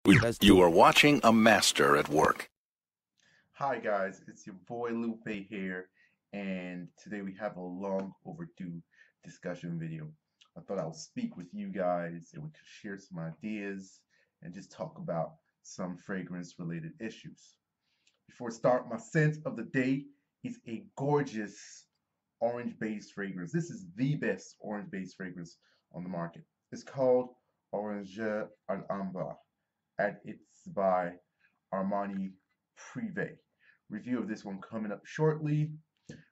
Let's do You it. are watching a master at work. Hi guys, it's your boy Lupe here, and today we have a long overdue discussion video. I thought I would speak with you guys and we could share some ideas and just talk about some fragrance related issues. Before I start, my scent of the day is a gorgeous orange based fragrance. This is the best orange based fragrance on the market. It's called Orange Alhambra and it's by Armani Privé. Review of this one coming up shortly.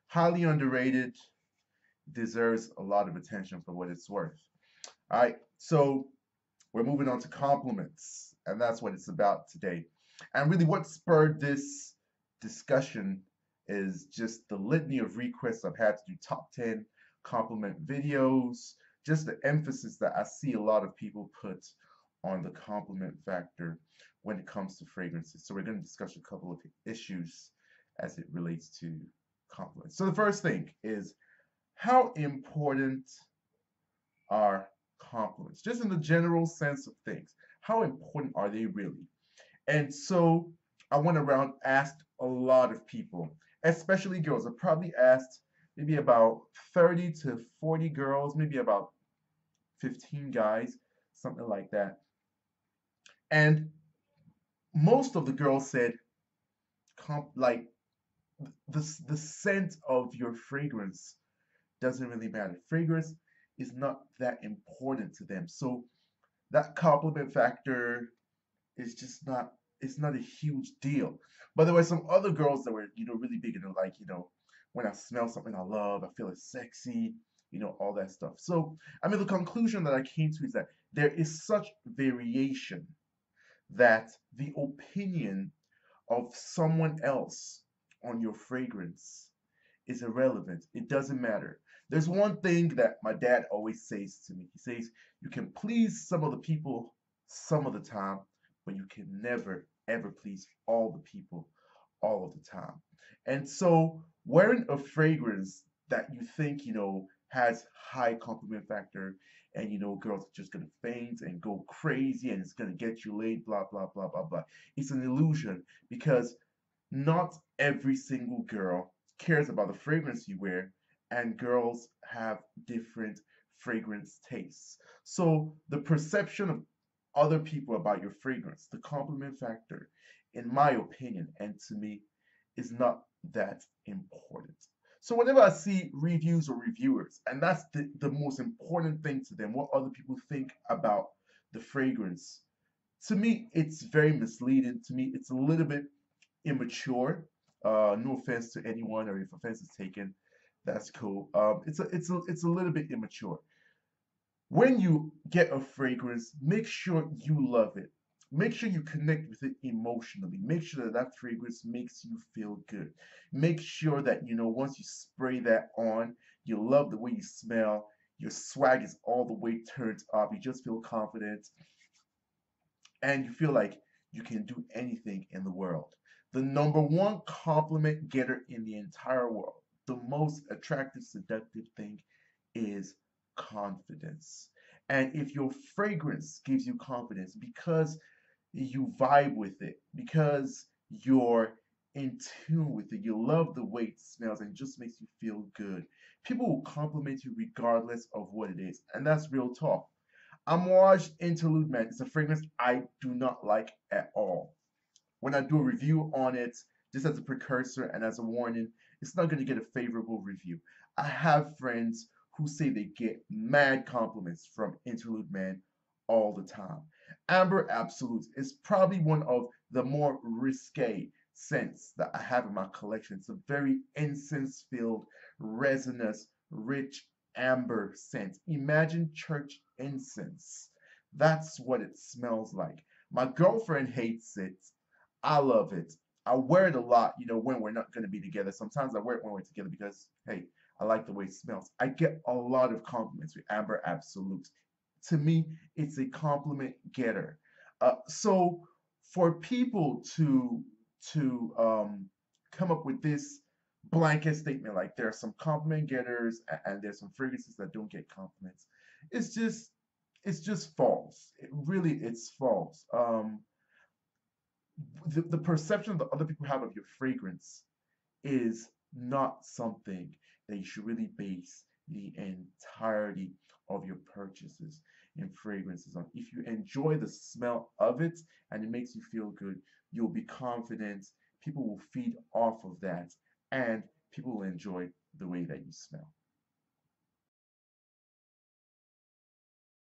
Highly underrated, deserves a lot of attention for what it's worth. All right, so we're moving on to compliments, and that's what it's about today. And really, what spurred this discussion is just the litany of requests I've had to do top 10 compliment videos, just the emphasis that I see a lot of people put on the compliment factor when it comes to fragrances. So, we're going to discuss a couple of issues as it relates to compliments. So, the first thing is how important are compliments, just in the general sense of things. How important are they really? And so I went around, asked a lot of people, especially girls. I probably asked maybe about 30 to 40 girls, maybe about 15 guys, something like that. And most of the girls said, like, the scent of your fragrance doesn't really matter. Fragrance is not that important to them. So that compliment factor is just not it's not a huge deal. But there were some other girls that were, really big into like, when I smell something I love, I feel it's sexy, all that stuff. So I mean the conclusion that I came to is that there is such variation that the opinion of someone else on your fragrance is irrelevant. It doesn't matter. There's one thing that my dad always says to me. He says, you can please some of the people some of the time, but you can never, ever please all the people all of the time. And so, wearing a fragrance that you think, has high compliment factor, and girls are just gonna faint and go crazy and it's gonna get you laid, blah, blah, blah, blah, blah. It's an illusion because not every single girl cares about the fragrance you wear, and girls have different fragrance tastes. So the perception of other people about your fragrance, the compliment factor, in my opinion, and to me, is not that important. So whenever I see reviews or reviewers, and that's the most important thing to them, what other people think about the fragrance, to me, it's very misleading. To me, it's a little bit immature. No offense to anyone, or if offense is taken, that's cool. It's a little bit immature. When you get a fragrance, make sure you love it. Make sure you connect with it emotionally. Make sure that that fragrance makes you feel good. Make sure that once you spray that on, you love the way you smell. Your swag is all the way turned up. You just feel confident and you feel like you can do anything in the world. The number one compliment getter in the entire world, the most attractive, seductive thing is confidence. And if your fragrance gives you confidence because you vibe with it, because you're in tune with it, you love the way it smells and it just makes you feel good, people will compliment you regardless of what it is. And that's real talk. Amouage Interlude Man is a fragrance I do not like at all. When I do a review on it, just as a precursor and as a warning, it's not going to get a favorable review. I have friends who say they get mad compliments from Interlude Man all the time. Amber Absolute is probably one of the more risque scents that I have in my collection. It's a very incense filled, resinous, rich amber scent. Imagine church incense. That's what it smells like. My girlfriend hates it. I love it. I wear it a lot, when we're not going to be together. Sometimes I wear it when we're together because, hey, I like the way it smells. I get a lot of compliments with Amber Absolute. To me, it's a compliment getter. So for people to come up with this blanket statement like there are some compliment getters and there's some fragrances that don't get compliments, it's just it's just false. It's false. the perception that other people have of your fragrance is not something that you should really base the entirety of your purchases in fragrances on. If you enjoy the smell of it and it makes you feel good, you'll be confident. People will feed off of that, and people will enjoy the way that you smell.